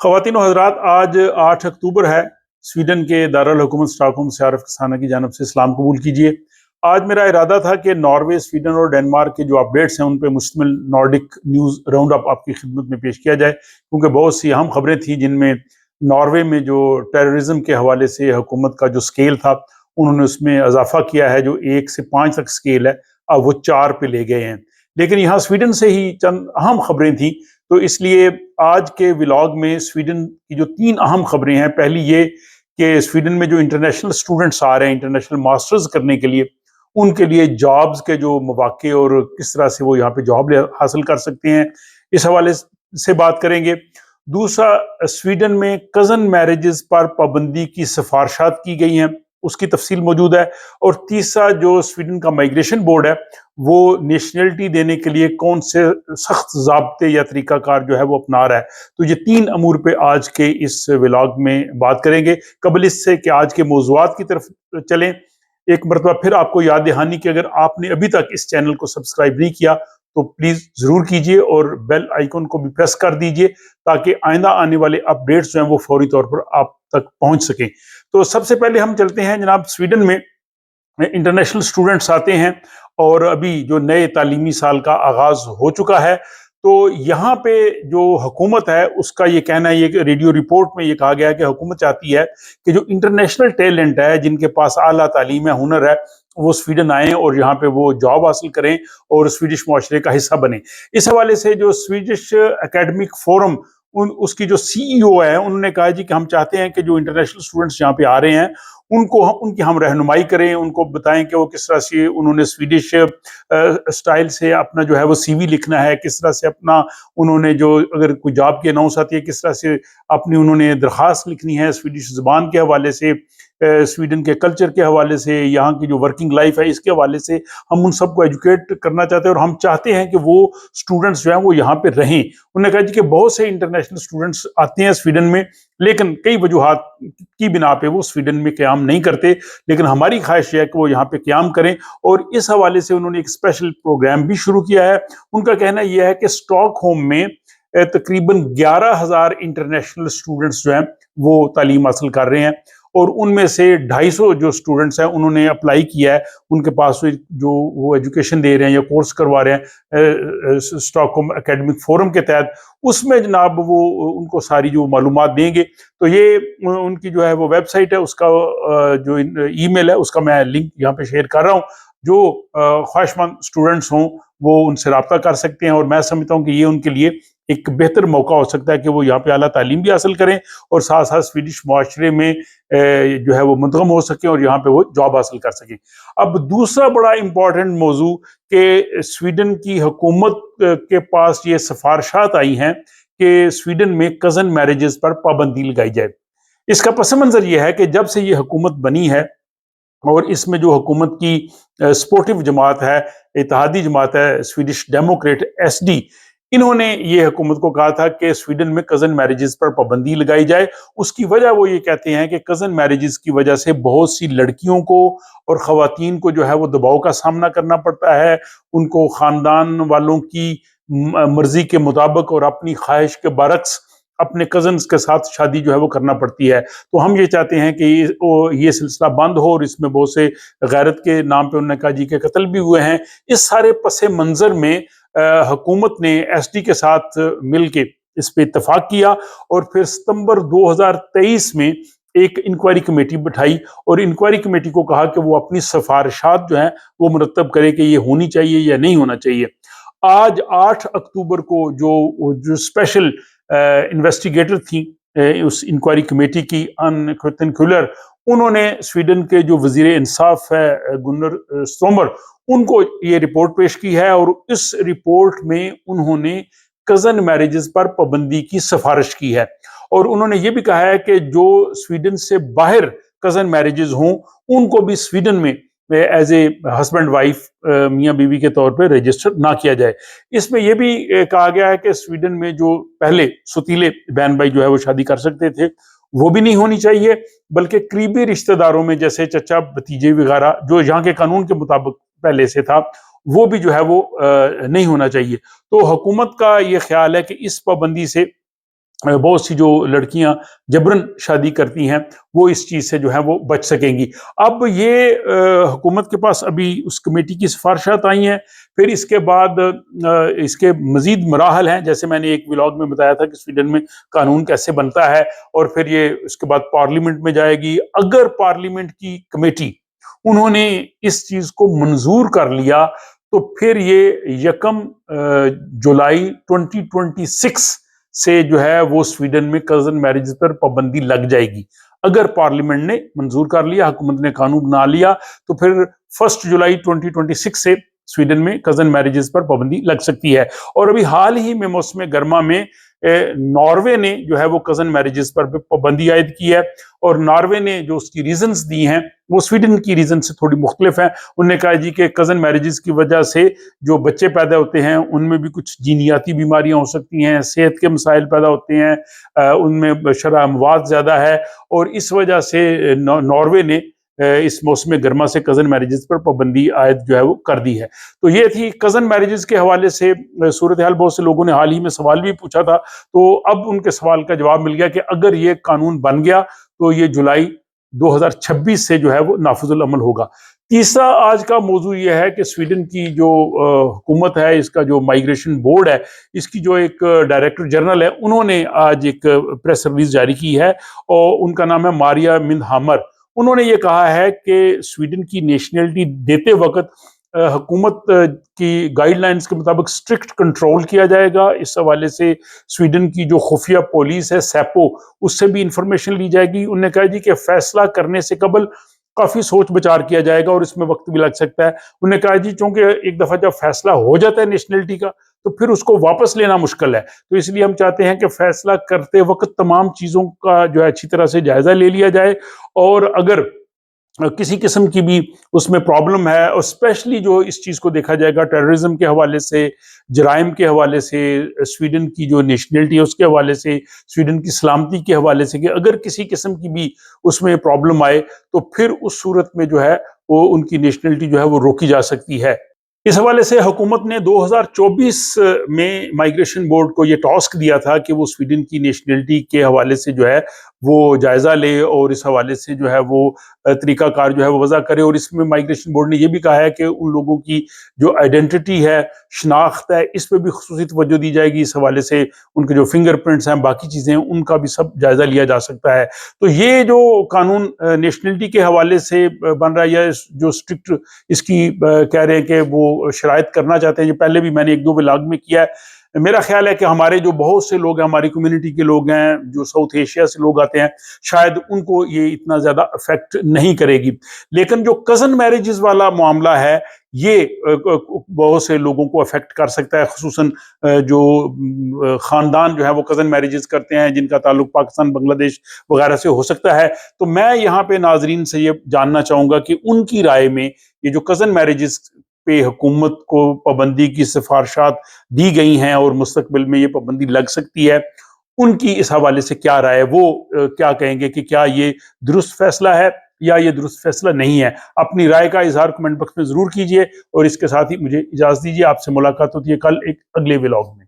ख़वातीन और हज़रात, आज 8 अक्टूबर है। स्वीडन के दारुल हुकूमत स्टॉकहोम से आरिफ रसाना की जानब से सलाम कबूल कीजिए। आज मेरा इरादा था कि नॉर्वे, स्वीडन और डेनमार्क के जो अपडेट्स हैं उन पे मुश्तमिल नॉर्डिक न्यूज़ राउंड अप आपकी खिदमत में पेश किया जाए, क्योंकि बहुत सी अहम खबरें थी जिनमें नॉर्वे में जो टेररिज्म के हवाले से हुकूमत का जो स्केल था उन्होंने उसमें इजाफा किया है। जो 1 से 5 तक स्केल है, अब वो 4 पे ले गए हैं। लेकिन यहाँ स्वीडन से ही चंद अहम खबरें थी, तो इसलिए आज के व्लॉग में स्वीडन की जो 3 अहम खबरें हैं। पहली ये कि स्वीडन में जो इंटरनेशनल स्टूडेंट्स आ रहे हैं इंटरनेशनल मास्टर्स करने के लिए, उनके लिए जॉब्स के जो मौके और किस तरह से वो यहाँ पे जॉब हासिल कर सकते हैं, इस हवाले से बात करेंगे। दूसरा, स्वीडन में कज़न मैरिजेस पर पाबंदी की सिफारशात की गई हैं, उसकी तफसील मौजूद है। और तीसरा, जो स्वीडन का माइग्रेशन बोर्ड है वो नेशनलिटी देने के लिए कौन से सख्त ज़ाब्ते या तरीकाकार जो है वो अपना रहा है। तो ये 3 अमूर पे आज के इस व्लॉग में बात करेंगे। कबल इससे कि आज के मौज़ूआत की तरफ चलें, एक मरतबा फिर आपको याद दहानी कि अगर आपने अभी तक इस चैनल को सब्सक्राइब नहीं किया तो प्लीज़ ज़रूर कीजिए और बेल आइकन को भी प्रेस कर दीजिए, ताकि आइंदा आने वाले अपडेट्स जो हैं वो फौरी तौर पर आप तक पहुँच सकें। तो सबसे पहले हम चलते हैं जनाब, स्वीडन में इंटरनेशनल स्टूडेंट्स आते हैं और अभी जो नए तालीमी साल का आगाज हो चुका है, तो यहाँ पे जो हुकूमत है उसका ये कहना है, ये रेडियो रिपोर्ट में ये कहा गया है कि हुकूमत चाहती है कि जो इंटरनेशनल टैलेंट है, जिनके पास आला तालीम है, हुनर है, वो स्वीडन आए और यहाँ पे वो जॉब हासिल करें और स्वीडिश मुआशरे का हिस्सा बने। इस हवाले से जो स्वीडिश एकेडमिक फोरम उसकी जो सीईओ है, उन्होंने कहा जी कि हम चाहते हैं कि जो इंटरनेशनल स्टूडेंट्स यहाँ पे आ रहे हैं उनकी हम रहनुमाई करें, उनको बताएं कि वो किस तरह से उन्होंने स्वीडिश स्टाइल से अपना जो है वो सीवी लिखना है, किस तरह से अपना उन्होंने जो अगर कोई जॉब की अनाउंस आती है किस तरह से अपनी उन्होंने दरख्वास्त लिखनी है स्वीडिश ज़ुबान के हवाले से, स्वीडन के कल्चर के हवाले से, यहाँ की जो वर्किंग लाइफ है इसके हवाले से हम उन सबको एजुकेट करना चाहते हैं और हम चाहते हैं कि वो स्टूडेंट्स जो हैं वो यहाँ पे रहें। उन्होंने कहा जी कि बहुत से इंटरनेशनल स्टूडेंट्स आते हैं स्वीडन में, लेकिन कई वजूहात की बिना पे वो स्वीडन में क़याम नहीं करते, लेकिन हमारी ख्वाहिश है कि वो यहाँ पे क़याम करें। और इस हवाले से उन्होंने एक स्पेशल प्रोग्राम भी शुरू किया है। उनका कहना यह है कि स्टॉकहोम में तकरीबन 11,000 इंटरनेशनल स्टूडेंट्स जो हैं वो तालीम हासिल कर रहे हैं और उनमें से 250 जो स्टूडेंट्स हैं उन्होंने अप्लाई किया है। उनके पास जो वो एजुकेशन दे रहे हैं या कोर्स करवा रहे हैं स्टॉकहोम एकेडमिक फोरम के तहत, उसमें जनाब वो उनको सारी जो मालूमात देंगे। तो ये उनकी जो है वो वेबसाइट है, उसका जो ईमेल है उसका मैं लिंक यहाँ पे शेयर कर रहा हूँ। जो ख्वाहिशमंद स्टूडेंट्स हों वो उनसे रब्ता कर सकते हैं और मैं समझता हूँ कि ये उनके लिए एक बेहतर मौका हो सकता है कि वो यहाँ पे आला तालीम भी हासिल करें और साथ साथ स्वीडिश मुआशरे में जो है वो मुंतगम हो सकें और यहाँ पे वो जॉब हासिल कर सकें। अब दूसरा बड़ा इंपॉर्टेंट मौजू कि स्वीडन की हुकूमत के पास ये सिफारशात आई हैं कि स्वीडन में कज़न मैरिजेस पर पाबंदी लगाई जाए। इसका पस मंज़र ये है कि जब से ये हुकूमत बनी है और इसमें जो हुकूमत की सपोर्टिव जमात है, इत्तेहादी जमात है, स्वीडिश डेमोक्रेट एसडी, इन्होंने ये हुकूमत को कहा था कि स्वीडन में कज़न मैरिजेस पर पाबंदी लगाई जाए। उसकी वजह वो ये कहते हैं कि कज़न मैरिजेस की वजह से बहुत सी लड़कियों को और ख़वातीन को जो है वो दबाव का सामना करना पड़ता है। उनको ख़ानदान वालों की मर्जी के मुताबिक और अपनी ख्वाहिश के बरक्स अपने कज़न्स के साथ शादी जो है वो करना पड़ती है। तो हम ये चाहते हैं कि ये सिलसिला बंद हो और इसमें बहुत से गैरत के नाम पे उन्होंने कहा जी के कत्ल भी हुए हैं। इस सारे पसे मंज़र में हुकूमत ने एसडी के साथ मिल के इस पे इत्तफाक किया और फिर सितंबर 2023 में एक इंक्वायरी कमेटी बिठाई और इंक्वायरी कमेटी को कहा कि वो अपनी सिफारिशात जो हैं वो मुरतब करे कि ये होनी चाहिए या नहीं होना चाहिए। आज 8 अक्टूबर को जो स्पेशल इन्वेस्टिगेटर थी उस इंक्वायरी कमेटी की, अन क्रिस्तिन क्यूलर, उन्होंने स्वीडन के जो वजीर इंसाफ है गुन्नर स्टोमर, उनको ये रिपोर्ट पेश की है और इस रिपोर्ट में उन्होंने कज़न मैरिजेस पर पाबंदी की सिफारिश की है। और उन्होंने ये भी कहा है कि जो स्वीडन से बाहर कज़न मैरिजेस हों उनको भी स्वीडन में एज ए हस्बैंड वाइफ मियाँ बीवी के तौर पे रजिस्टर ना किया जाए। इसमें यह भी कहा गया है कि स्वीडन में जो पहले सुतीले बहन भाई जो है वो शादी कर सकते थे वो भी नहीं होनी चाहिए, बल्कि करीबी रिश्तेदारों में जैसे चचा भतीजे वगैरह जो यहाँ के कानून के मुताबिक पहले से था वो भी जो है वो नहीं होना चाहिए। तो हुकूमत का ये ख्याल है कि इस पाबंदी से بہت سی جو لڑکیاں جبرن شادی کرتی ہیں وہ اس چیز سے جو ہے وہ بچ سکیں گی۔ اب یہ حکومت کے پاس ابھی اس کمیٹی کی سفارشات آئی ہیں، پھر اس کے بعد اس کے مزید مراحل ہیں، جیسے میں نے ایک ولاگ میں بتایا تھا کہ سویڈن میں قانون کیسے بنتا ہے، اور پھر یہ اس کے بعد پارلیمنٹ میں جائے گی۔ اگر پارلیمنٹ کی کمیٹی انہوں نے اس چیز کو منظور کر لیا تو پھر یہ 1 جولائی 2026 سے جو ہے وہ سویڈن میں کزن میرجز پر پابندی لگ جائے گی۔ اگر پارلیمنٹ نے منظور کر لیا، حکومت نے قانون بنا لیا، تو پھر 1 جولائی 2026 سے سویڈن میں کزن میرجز پر پابندی لگ سکتی ہے۔ اور ابھی حال ہی میں موسم گرما میں ناروے نے جو ہے وہ کزن میرجز پر پابندی عائد کی ہے، اور ناروے نے جو اس کی ریزنز دی ہیں وہ سویڈن کی ریزن سے تھوڑی مختلف ہیں۔ انہوں نے کہا جی کہ کزن میرجز کی وجہ سے جو بچے پیدا ہوتے ہیں ان میں بھی کچھ جینیاتی بیماریاں ہو سکتی ہیں، صحت کے مسائل پیدا ہوتے ہیں، ان میں شرح اموات زیادہ ہے، اور اس وجہ سے ناروے نے اس موسم گرما سے کزن میرجز پر پابندی عائد جو ہے وہ کر دی ہے۔ تو یہ تھی کزن میرجز کے حوالے سے صورتحال۔ بہت سے لوگوں نے حال ہی میں سوال بھی پوچھا تھا، تو اب ان کے سوال کا جواب مل گیا کہ اگر یہ قانون بن گیا تو یہ جولائی 2026 سے جو ہے وہ نافذ العمل ہوگا۔ تیسرا آج کا موضوع یہ ہے کہ سویڈن کی جو حکومت ہے، اس کا جو مائیگریشن بورڈ ہے، اس کی جو ایک ڈائریکٹر جنرل ہے، انہوں نے آج ایک پریس ریلیز جاری کی ہے، اور ان کا نام ہے ماریا مندہامر۔ انہوں نے یہ کہا ہے کہ سویڈن کی نیشنلٹی دیتے وقت حکومت کی گائیڈ لائنز کے مطابق سٹرکٹ کنٹرول کیا جائے گا۔ اس حوالے سے سویڈن کی جو خفیہ پولیس ہے سیپو، اس سے بھی انفارمیشن لی جائے گی۔ انہوں نے کہا جی کہ فیصلہ کرنے سے قبل کافی سوچ بچار کیا جائے گا، اور اس میں وقت بھی لگ سکتا ہے۔ انہوں نے کہا جی چونکہ ایک دفعہ جب فیصلہ ہو جاتا ہے نیشنلٹی کا تو پھر اس کو واپس لینا مشکل ہے، تو اس لیے ہم چاہتے ہیں کہ فیصلہ کرتے وقت تمام چیزوں کا جو ہے اچھی طرح سے جائزہ لے لیا جائے، اور اگر کسی قسم کی بھی اس میں پرابلم ہے، اور اسپیشلی جو اس چیز کو دیکھا جائے گا ٹیررزم کے حوالے سے، جرائم کے حوالے سے، سویڈن کی جو نیشنلٹی ہے اس کے حوالے سے، سویڈن کی سلامتی کے حوالے سے، کہ اگر کسی قسم کی بھی اس میں پرابلم آئے تو پھر اس صورت میں جو ہے وہ ان کی نیشنلٹی جو ہے وہ روکی جا سکتی ہے۔ اس حوالے سے حکومت نے 2024 میں مائیگریشن بورڈ کو یہ ٹاسک دیا تھا کہ وہ سویڈن کی نیشنلٹی کے حوالے سے جو ہے وہ جائزہ لے، اور اس حوالے سے جو ہے وہ طریقہ کار جو ہے وہ وضع کرے۔ اور اس میں مائیگریشن بورڈ نے یہ بھی کہا ہے کہ ان لوگوں کی جو آئیڈینٹی ہے، شناخت ہے، اس پہ بھی خصوصی توجہ دی جائے گی۔ اس حوالے سے ان کے جو فنگر پرنٹس ہیں، باقی چیزیں ہیں، ان کا بھی سب جائزہ لیا جا سکتا ہے۔ تو یہ جو قانون نیشنلٹی کے حوالے سے بن رہا ہے، یا جو اسٹرکٹ اس کی کہہ رہے ہیں کہ وہ شرائط کرنا چاہتے ہیں، یہ پہلے بھی میں نے 1-2 ولاگ میں کیا ہے۔ میرا خیال ہے کہ ہمارے جو بہت سے لوگ ہیں، ہماری کمیونٹی کے لوگ ہیں، جو ساؤتھ ایشیا سے لوگ آتے ہیں، شاید ان کو یہ اتنا زیادہ افیکٹ نہیں کرے گی۔ لیکن جو کزن میرجز والا معاملہ ہے، یہ بہت سے لوگوں کو افیکٹ کر سکتا ہے، خصوصاً جو خاندان جو ہے وہ کزن میرجز کرتے ہیں، جن کا تعلق پاکستان، بنگلہ دیش وغیرہ سے ہو سکتا ہے۔ تو میں یہاں پہ ناظرین سے یہ جاننا چاہوں گا کہ ان کی رائے میں یہ جو کزن میرجز پہ حکومت کو پابندی کی سفارشات دی گئی ہیں اور مستقبل میں یہ پابندی لگ سکتی ہے، ان کی اس حوالے سے کیا رائے ہے، وہ کیا کہیں گے کہ کیا یہ درست فیصلہ ہے یا یہ درست فیصلہ نہیں ہے۔ اپنی رائے کا اظہار کمنٹ باکس میں ضرور کیجئے، اور اس کے ساتھ ہی مجھے اجازت دیجیے۔ آپ سے ملاقات ہوتی ہے کل ایک اگلے ولاگ میں۔